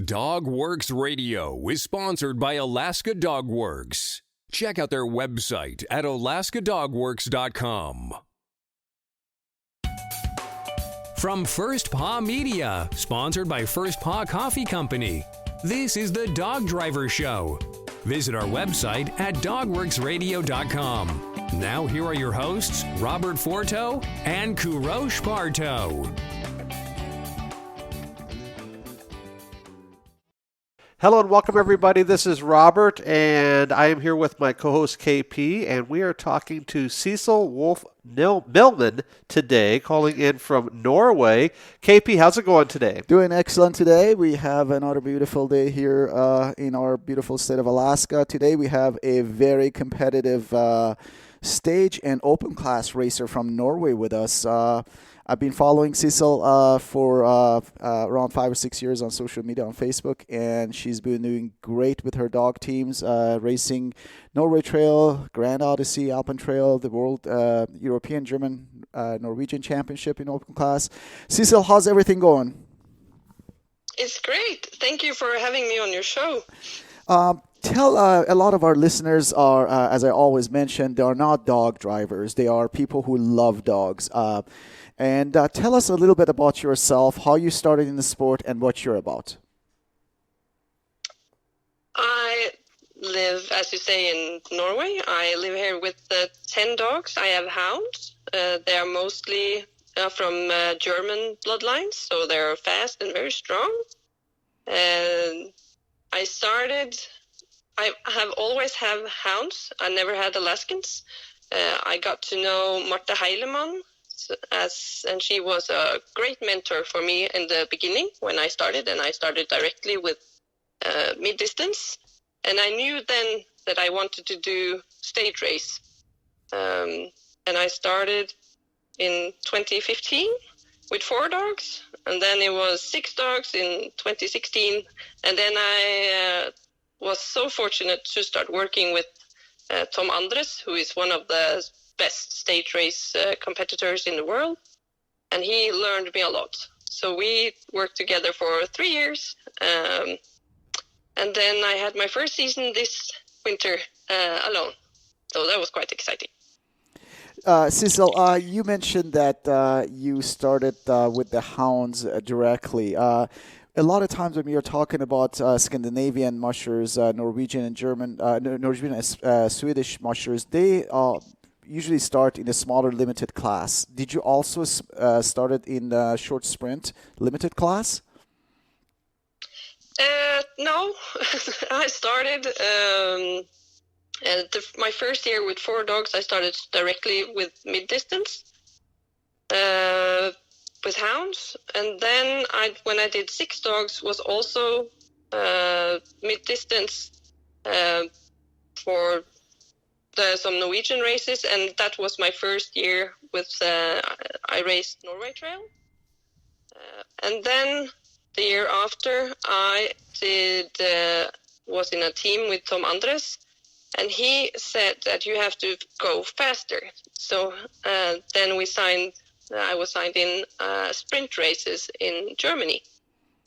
Dog Works Radio is sponsored by Alaska Dog Works. Check out their website at alaskadogworks.com. From First Paw Media, sponsored by First Paw Coffee Company, this is the Dog Driver Show. Visit our website at dogworksradio.com. Now here are your hosts, Robert Forto and Parto. Hello and welcome everybody. This is Robert and I am here with my co-host KP and we are talking to Sissel Wolf Molmen today, calling in from Norway. KP, how's it going today? Doing excellent today. We have another beautiful day here in our beautiful state of Alaska. Today we have a very competitive stage and open class racer from Norway with us. I've been following Sissel for around 5 or 6 years on social media, on Facebook, and she's been doing great with her dog teams, racing Norway Trail, Grand Odyssey, Alpen Trail, the World European, German, Norwegian Championship in open class. Sissel, how's everything going? It's great. Thank you for having me on your show. Tell a lot of our listeners are, as I always mention, they are not dog drivers. They are people who love dogs. And tell us a little bit about yourself, how you started in the sport, and what you're about. I live, as you say, in Norway. I live here with 10 dogs. I have hounds. They are mostly from German bloodlines, so they're fast and very strong. And I have always had hounds. I never had Alaskans. I got to know Marte Heilemann, and she was a great mentor for me in the beginning when I started, and I started directly with mid-distance. And I knew then that I wanted to do stage race. And I started in 2015 with 4 dogs, and then it was 6 dogs in 2016. And then I was so fortunate to start working with Tom Andres, who is one of the best stage race competitors in the world, and he learned me a lot. So we worked together for 3 years, and then I had my first season this winter alone. So that was quite exciting. Sissel, you mentioned that you started with the hounds directly. A lot of times when you're talking about Scandinavian mushers, Norwegian and German, Norwegian and Swedish mushers, they usually start in a smaller limited class. Did you also started in the short sprint limited class? No, I started my first year with 4 dogs. I started directly with mid-distance with hounds, and then when I did 6 dogs was also mid-distance for some Norwegian races, and that was my first year with I raced Norway Trail. And then the year after I was in a team with Tom Andres, and he said that you have to go faster. So then I was signed in sprint races in Germany,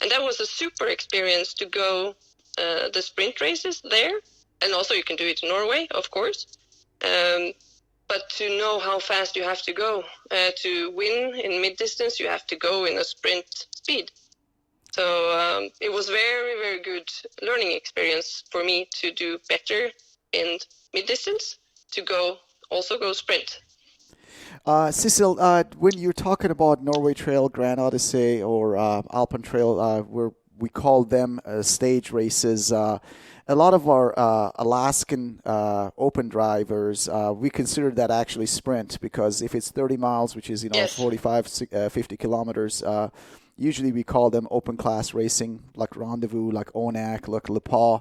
and that was a super experience to go the sprint races there. And also you can do it in Norway, of course. But to know how fast you have to go. To win in mid-distance, you have to go in a sprint speed. So it was very, very good learning experience for me to do better in mid-distance, to also go sprint. Sissel, when you're talking about Norway Trail, Grand Odyssey, or Alpen Trail, where we call them stage races, a lot of our Alaskan open drivers, we consider that actually sprint, because if it's 30 miles, which is, Yes. 45, 50 kilometers, usually we call them open class racing, like Rendezvous, like Onak, like Le Pas.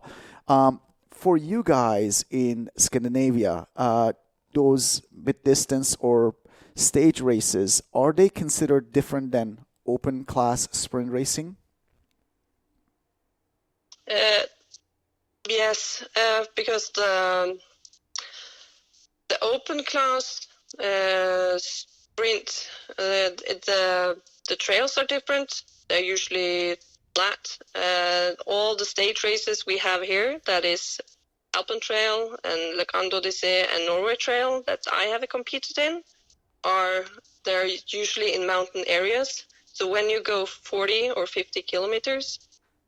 For you guys in Scandinavia, those mid-distance or stage races, are they considered different than open class sprint racing? Yes, because the open class sprint, the trails are different. They're usually flat. All the stage races we have here, that is Alpen Trail and Le Grand Odyssée and Norway Trail that I have competed in, they're usually in mountain areas. So when you go 40 or 50 kilometers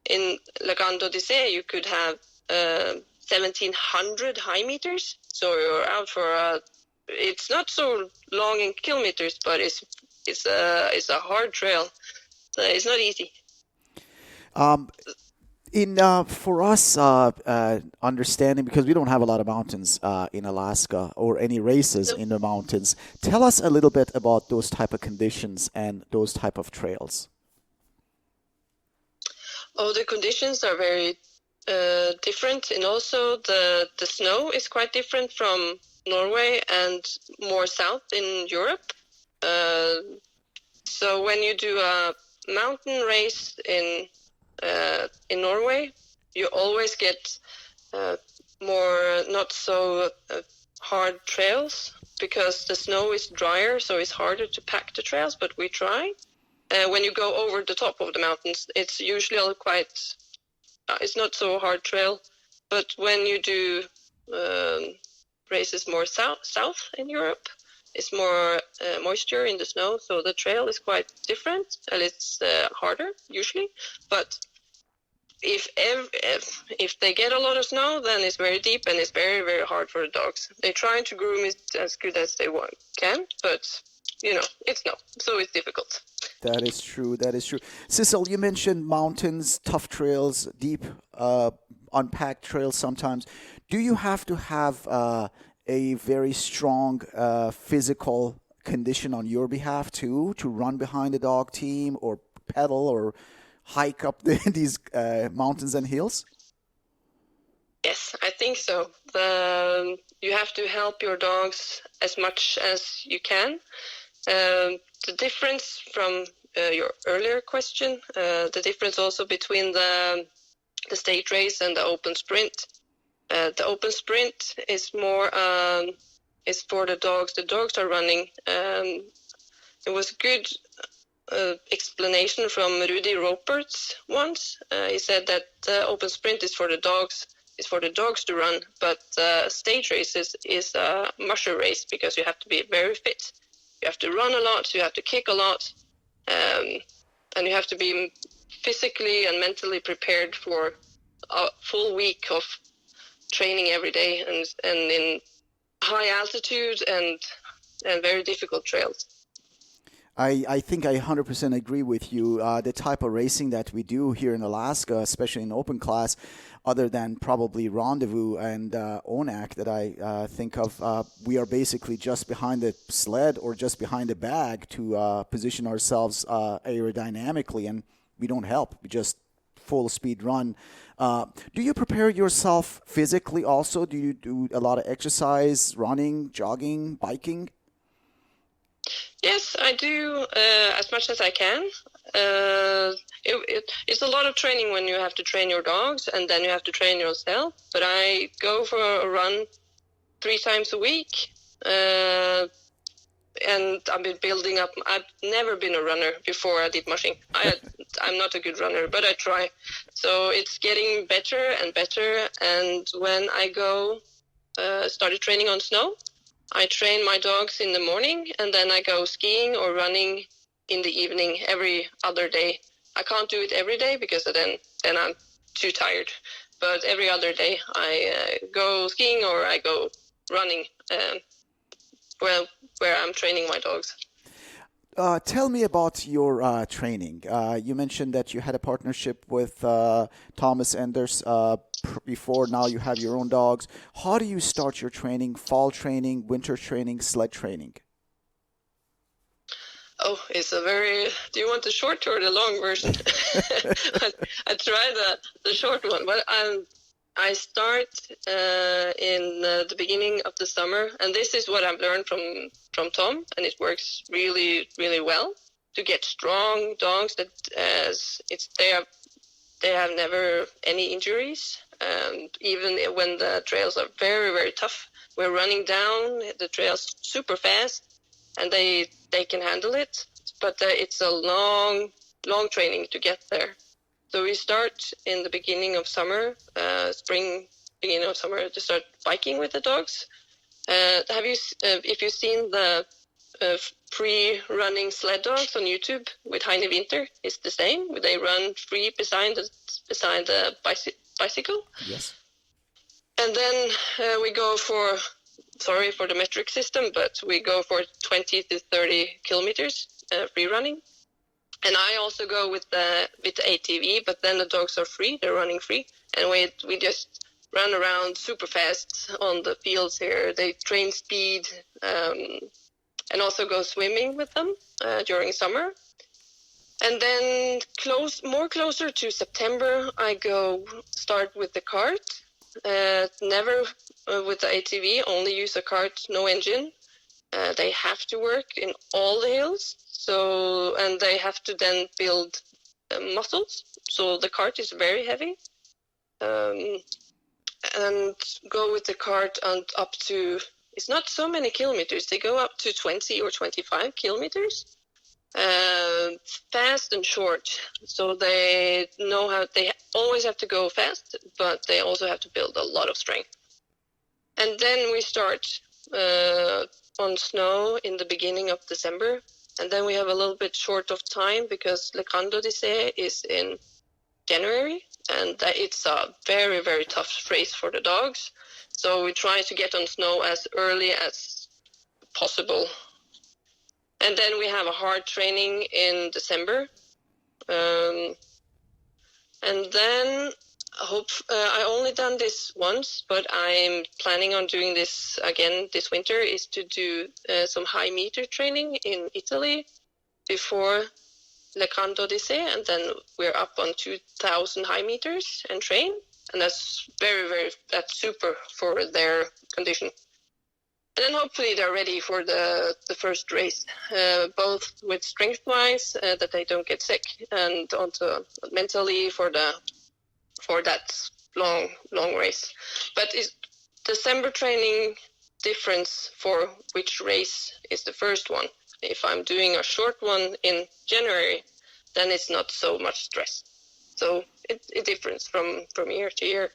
in Le Grand Odyssée, you could have 1,700 high meters. So you're out for it's not so long in kilometers, but it's a hard trail. It's not easy. For us, understanding, because we don't have a lot of mountains in Alaska or any races in the mountains, tell us a little bit about those type of conditions and those type of trails. Oh, the conditions are very different, and also the snow is quite different from Norway and more south in Europe. So when you do a mountain race in Norway, you always get more not so hard trails because the snow is drier, so it's harder to pack the trails, but we try. When you go over the top of the mountains, it's usually quite, it's not so hard trail, but when you do races more south in Europe, it's more moisture in the snow, so the trail is quite different, and it's harder usually. But if they get a lot of snow, then it's very deep and it's very, very hard for the dogs. They're trying to groom it as good as they can, but it's snow, so it's difficult. That is true. Sissel, you mentioned mountains, tough trails, deep, unpacked trails sometimes. Do you have to have a very strong physical condition on your behalf too, to run behind the dog team or pedal or hike up these mountains and hills? Yes, I think so. You have to help your dogs as much as you can. The difference from your earlier question, the difference also between the stage race and the open sprint. The open sprint is more is for the dogs. The dogs are running. It was a good explanation from Rudy Roperts once. He said that the open sprint is for the dogs. It's for the dogs to run, but stage races is a musher race because you have to be very fit. You have to run a lot. You have to kick a lot, and you have to be physically and mentally prepared for a full week of training every day and in high altitude and very difficult trails. I think I 100% agree with you. The type of racing that we do here in Alaska, especially in open class, other than probably Rendezvous and ONAC that I think of, we are basically just behind the sled or just behind the bag to position ourselves aerodynamically, and we don't help. We just full speed run. Do you prepare yourself physically also? Do you do a lot of exercise, running, jogging, biking? Yes, I do as much as I can. It's a lot of training when you have to train your dogs and then you have to train yourself. But I go for a run 3 times a week. And I've been building up. I've never been a runner before I did mushing. I'm not a good runner, but I try. So it's getting better and better. And when I started training on snow, I train my dogs in the morning, and then I go skiing or running in the evening every other day. I can't do it every day because then I'm too tired. But every other day I go skiing or I go running where I'm training my dogs. Tell me about your training. You mentioned that you had a partnership with Thomas Enders before. Now you have your own dogs. How do you start your training? Fall training, winter training, sled training? Oh, it's a very... Do you want the short or the long version? I try the short one, but I start in the beginning of the summer, and this is what I've learned from Tom, and it works really, really well to get strong dogs that they have never any injuries, and even when the trails are very, very tough, we're running down the trails super fast, and they can handle it, but it's a long training to get there. So we start in the beginning of summer, beginning of summer, to start biking with the dogs. If you've seen the free-running sled dogs on YouTube with Heine Winter, it's the same. They run free beside the bicycle. Yes. And then we go for, sorry for the metric system, but we go for 20 to 30 kilometers free running. And I also go with the ATV, but then the dogs are free. They're running free. And we just run around super fast on the fields here. They train speed and also go swimming with them during summer. And then closer to September, I start with the cart. Never with the ATV, only use a cart, no engine. They have to work in all the hills. And they have to then build muscles. So the cart is very heavy. And go with the cart and up to, it's not so many kilometers. They go up to 20 or 25 kilometers. Fast and short. So they always have to go fast, but they also have to build a lot of strength. And then we start on snow in the beginning of December. And then we have a little bit short of time because Le Grand Odyssée is in January. And it's a very, very tough race for the dogs. So we try to get on snow as early as possible. And then we have a hard training in December. And then I only done this once, but I'm planning on doing this again this winter, is to do some high meter training in Italy before Le Grand Odyssée, and then we're up on 2,000 high meters and train, and that's that's super for their condition. And then hopefully they're ready for the first race, both with strength-wise, that they don't get sick, and also mentally for that long race. But is December training difference for which race is the first one? If I'm doing a short one in January, then it's not so much stress. So it differs from year to year.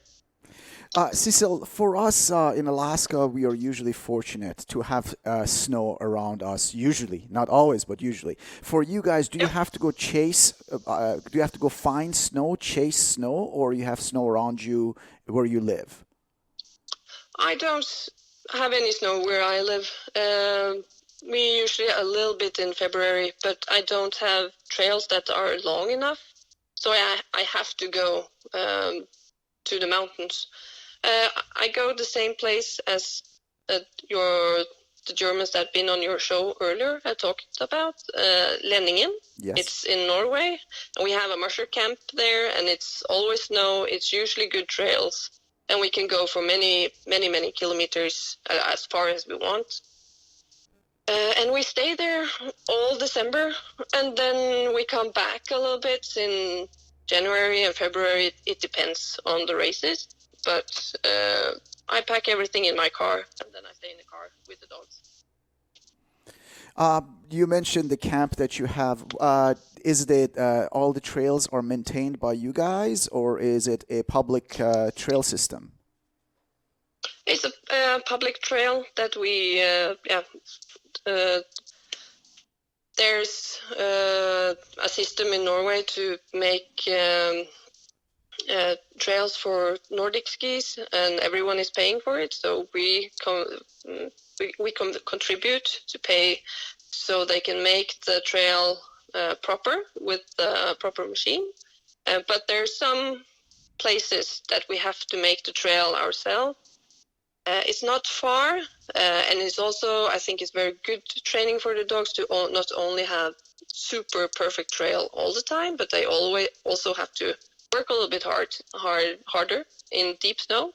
Sissel, for us in Alaska, we are usually fortunate to have snow around us. Usually, not always, but usually. For you guys, do you have to go chase? Do you have to go find snow, chase snow, or you have snow around you where you live? I don't have any snow where I live. We usually a little bit in February, but I don't have trails that are long enough, so I have to go to the mountains. I go the same place as the Germans that been on your show earlier had talked about, Lenningen. Yes. It's in Norway, and we have a Musher camp there, and it's always snow. It's usually good trails, and we can go for many kilometers as far as we want. And we stay there all December, and then we come back a little bit in January and February. It depends on the races, but I pack everything in my car, and then I stay in the car with the dogs. You mentioned the camp that you have. Is it all the trails are maintained by you guys, or is it a public trail system? It's a public trail that we, there's a system in Norway to make trails for Nordic skis, and everyone is paying for it. So we contribute to pay so they can make the trail proper with the proper machine. But there's some places that we have to make the trail ourselves. It's not far, and it's also, I think it's very good training for the dogs to not only have super perfect trail all the time, but they always also have to work a little bit harder in deep snow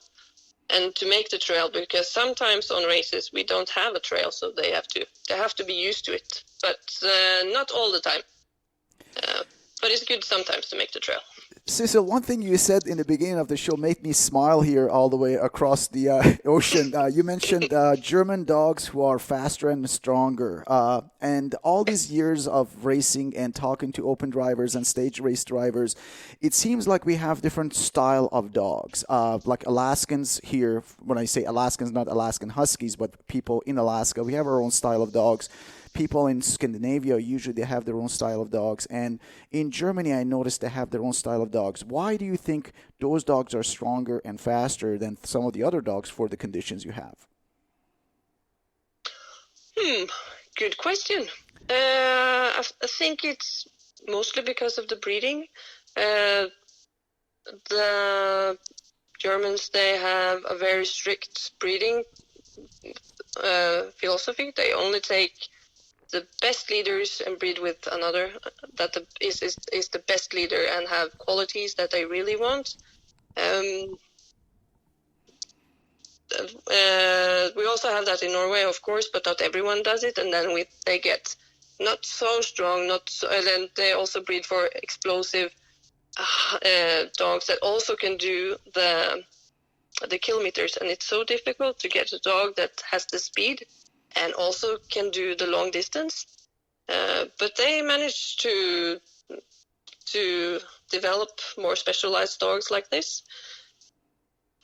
and to make the trail, because sometimes on races we don't have a trail, so they have to be used to it, but not all the time. But it's good sometimes to make the trail. Sissel, one thing you said in the beginning of the show made me smile here all the way across the ocean. You mentioned German dogs who are faster and stronger. And all these years of racing and talking to open drivers and stage race drivers, it seems like we have different style of dogs. Like Alaskans here, when I say Alaskans, not Alaskan Huskies, but people in Alaska, we have our own style of dogs. People in Scandinavia, usually they have their own style of dogs. And in Germany, I noticed they have their own style of dogs. Why do you think those dogs are stronger and faster than some of the other dogs for the conditions you have? Good question. I think it's mostly because of the breeding. The Germans, they have a very strict breeding philosophy. They only take the best leaders and breed with another that is the best leader and have qualities that they really want. We also have that in Norway, of course, but not everyone does it. And then they get not so strong, and then they also breed for explosive dogs that also can do the kilometers. And it's so difficult to get a dog that has the speed and also can do the long distance. But they managed to develop more specialized dogs like this.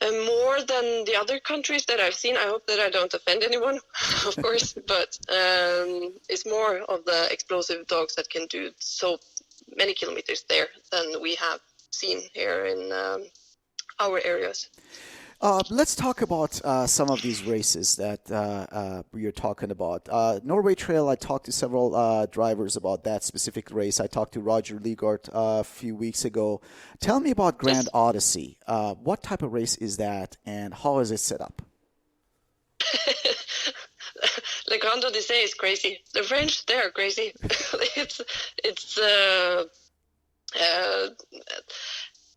And more than the other countries that I've seen. I hope that I don't offend anyone, of course, but it's more of the explosive dogs that can do so many kilometers there than we have seen here in our areas. Let's talk about some of these races that you're talking about. Norway Trail, I talked to several drivers about that specific race. I talked to Roger Ligart a few weeks ago. Tell me about Grand Odyssey. What type of race is that, and how is it set up? The Grand Odyssey is crazy. The French, they are crazy.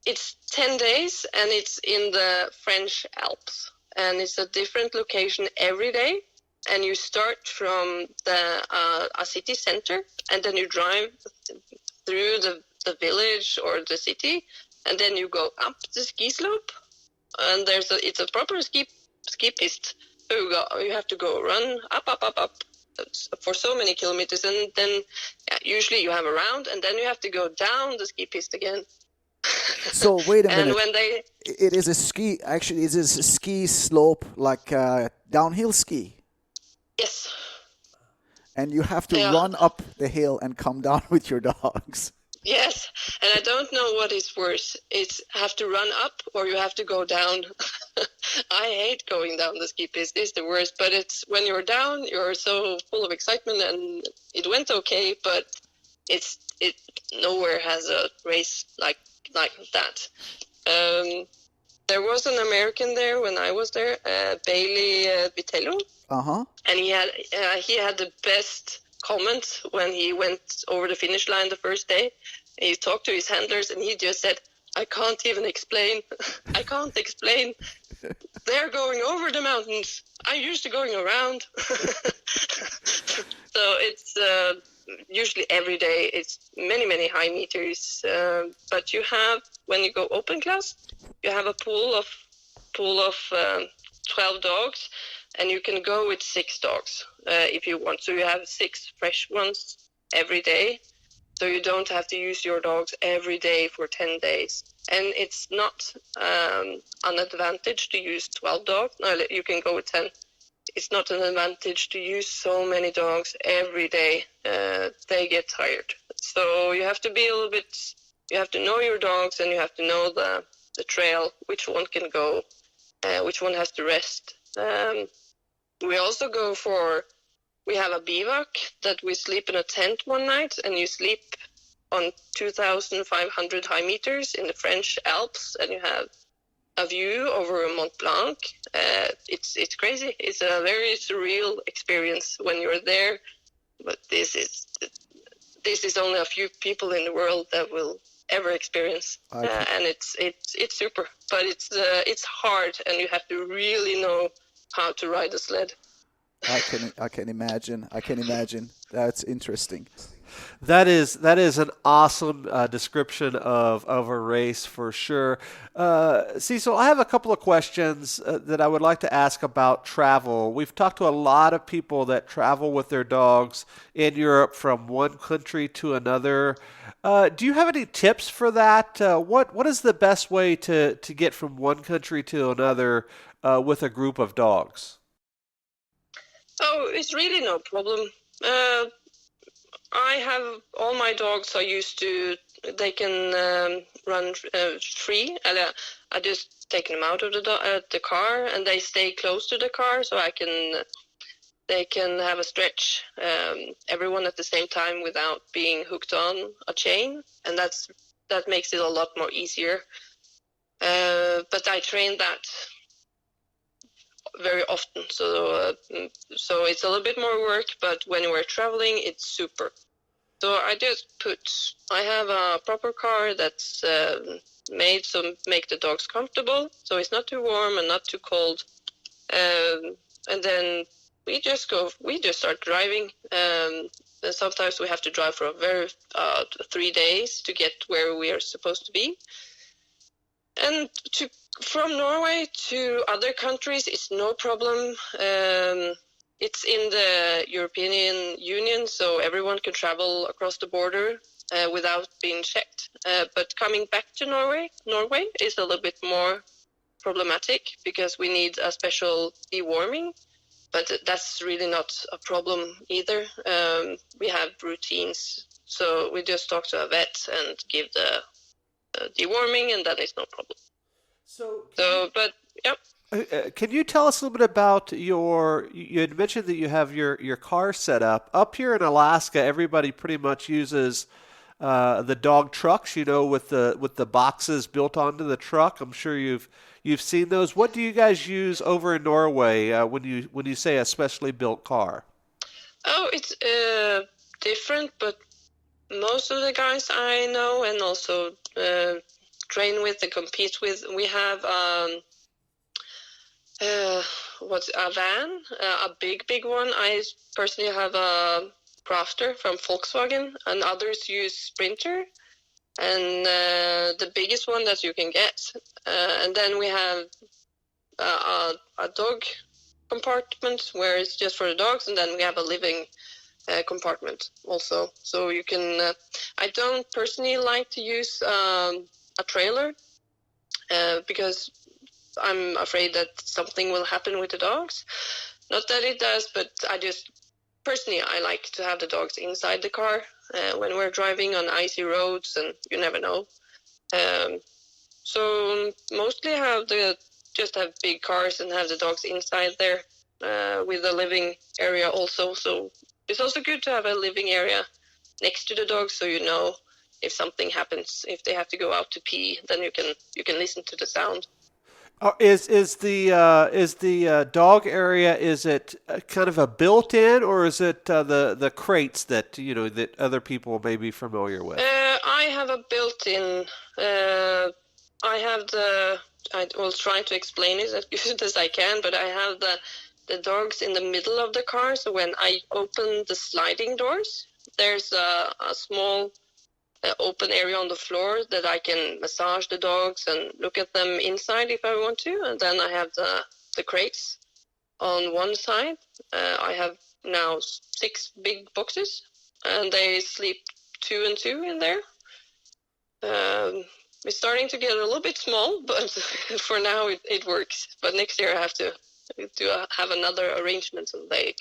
It's 10 days, and it's in the French Alps, and it's a different location every day. And you start from a city center, and then you drive through the village or the city, and then you go up the ski slope, and it's a proper ski piste. So you have to go run up for so many kilometers, and then usually you have a round, and then you have to go down the ski piste again. So wait a minute. And when it is a ski. Actually, it is a ski slope, like downhill ski. Yes. And you have to run up the hill and come down with your dogs. Yes, and I don't know what is worse. It's have to run up or you have to go down. I hate going down the ski piste. It's the worst. But it's when you're down, you're so full of excitement, and it went okay. But it nowhere has a race like that. There was an American there when I was there, Bailey Vitello. And he had the best comment when he went over the finish line the first day. He talked to his handlers, and he just said, "I can't even explain. I can't explain. They're going over the mountains. I'm used to going around." So it's usually every day. It's many high meters. But you have, when you go open class, you have a pool of 12 dogs, and you can go with 6 dogs if you want. So you have 6 fresh ones every day. So you don't have to use your dogs every day for 10 days. And it's not an advantage to use 12 dogs. No, you can go with 10. It's not an advantage to use so many dogs every day. They get tired. So you have to be a little bit, you have to know your dogs, and you have to know the trail, which one can go, which one has to rest. We also we have a bivouac that we sleep in a tent one night, and you sleep on 2,500 high meters in the French Alps, and you have a view over Mont Blanc. It's crazy. It's a very surreal experience when you're there, but this is only a few people in the world that will ever experience, and it's super. But it's hard, and you have to really know how to ride a sled. I can imagine. That's interesting. That is an awesome description of a race for sure. Cecil, I have a couple of questions that I would like to ask about travel. We've talked to a lot of people that travel with their dogs in Europe from one country to another. Do you have any tips for that? What is the best way to get from one country to another with a group of dogs? Oh, it's really no problem. Uh, I have all my dogs are used to, they can run free. And, I just take them out of the car, and they stay close to the car, so they can have a stretch, everyone at the same time without being hooked on a chain, and that makes it a lot more easier. But I train that very often, so it's a little bit more work, but when we're traveling, it's super. So I have a proper car that's made to make the dogs comfortable, so it's not too warm and not too cold. And then we just start driving. And sometimes we have to drive for 3 days to get where we are supposed to be. And from Norway to other countries, it's no problem. It's in the European Union, so everyone can travel across the border without being checked. But coming back to Norway is a little bit more problematic because we need a special deworming. But that's really not a problem either. We have routines, so we just talk to a vet and give the deworming, and that is no problem. But yeah. Can you tell us a little bit about you had mentioned that you have your car set up. Up here in Alaska, everybody pretty much uses the dog trucks, with the boxes built onto the truck. I'm sure you've seen those. What do you guys use over in Norway when you say a specially built car? Oh, it's different, but most of the guys I know and also train with and compete with, we have a van, a big one. I personally have a Crafter from Volkswagen, and others use Sprinter, and the biggest one that you can get. And then we have a dog compartment where it's just for the dogs, and then we have a living compartment also. So you can. I don't personally like to use a trailer because I'm afraid that something will happen with the dogs. Not that it does, but personally, I like to have the dogs inside the car when we're driving on icy roads, and you never know. So mostly just have big cars and have the dogs inside there with a living area also. So it's also good to have a living area next to the dogs, so you know if something happens, if they have to go out to pee, then you can listen to the sound. Is the dog area, is it kind of a built-in, or is it the crates that that other people may be familiar with? I have a built-in. I will try to explain it as good as I can, but I have the dogs in the middle of the car. So when I open the sliding doors, there's a small open area on the floor that I can massage the dogs and look at them inside if I want to. And then I have the crates on one side. I have now 6 big boxes, and they sleep 2 and 2 in there. It's starting to get a little bit small, but for now it works. But next year I have to have another arrangement so I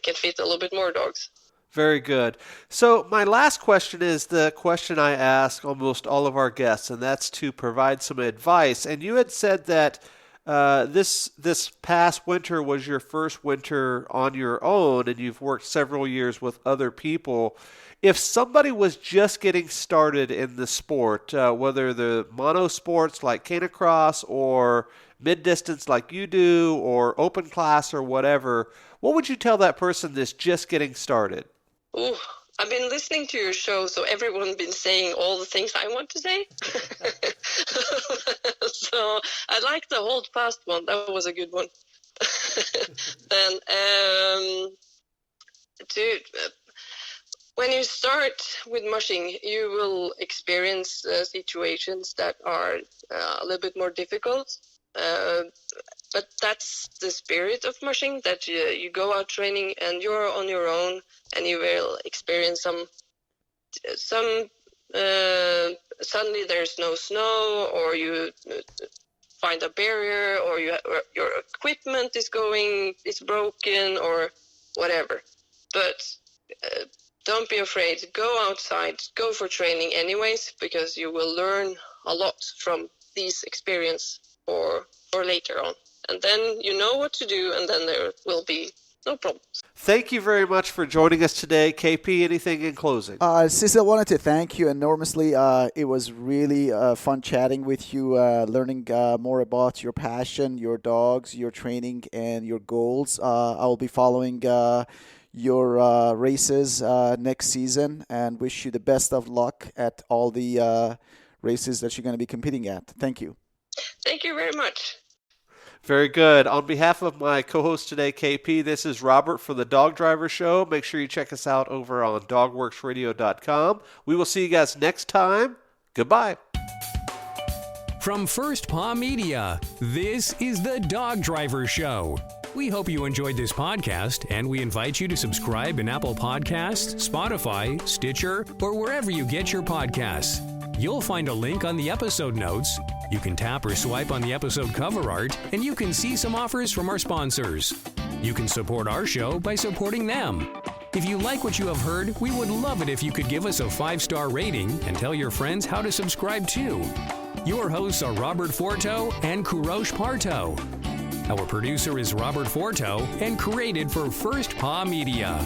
can fit a little bit more dogs. Very good. So my last question is the question I ask almost all of our guests, and that's to provide some advice. And you had said that this past winter was your first winter on your own, and you've worked several years with other people. If somebody was just getting started in the sport, whether the monosports like canicross or mid-distance like you do or open class or whatever, what would you tell that person that's just getting started? Ooh, I've been listening to your show, so everyone's been saying all the things I want to say. So I like the hold fast one. That was a good one. Then, when you start with mushing, you will experience situations that are a little bit more difficult. But that's the spirit of mushing, that you go out training and you're on your own, and you will experience some suddenly there's no snow, or you find a barrier, or your equipment is broken, or whatever. But don't be afraid. Go outside, go for training anyways, because you will learn a lot from these experience or later on. And then you know what to do, and then there will be no problems. Thank you very much for joining us today. KP, anything in closing? Sissel, I wanted to thank you enormously. It was really fun chatting with you, learning more about your passion, your dogs, your training, and your goals. I will be following your races next season, and wish you the best of luck at all the races that you're going to be competing at. Thank you. Thank you very much. Very good. On behalf of my co-host today, KP, this is Robert for the Dog Driver Show. Make sure you check us out over on dogworksradio.com. We will see you guys next time. Goodbye. From First Paw Media, this is the Dog Driver Show. We hope you enjoyed this podcast, and we invite you to subscribe in Apple Podcasts, Spotify, Stitcher, or wherever you get your podcasts. You'll find a link on the episode notes. You can tap or swipe on the episode cover art, and you can see some offers from our sponsors. You can support our show by supporting them. If you like what you have heard, we would love it if you could give us a 5-star rating and tell your friends how to subscribe too. Your hosts are Robert Forto and Parto. Our producer is Robert Forto and created for First Paw Media.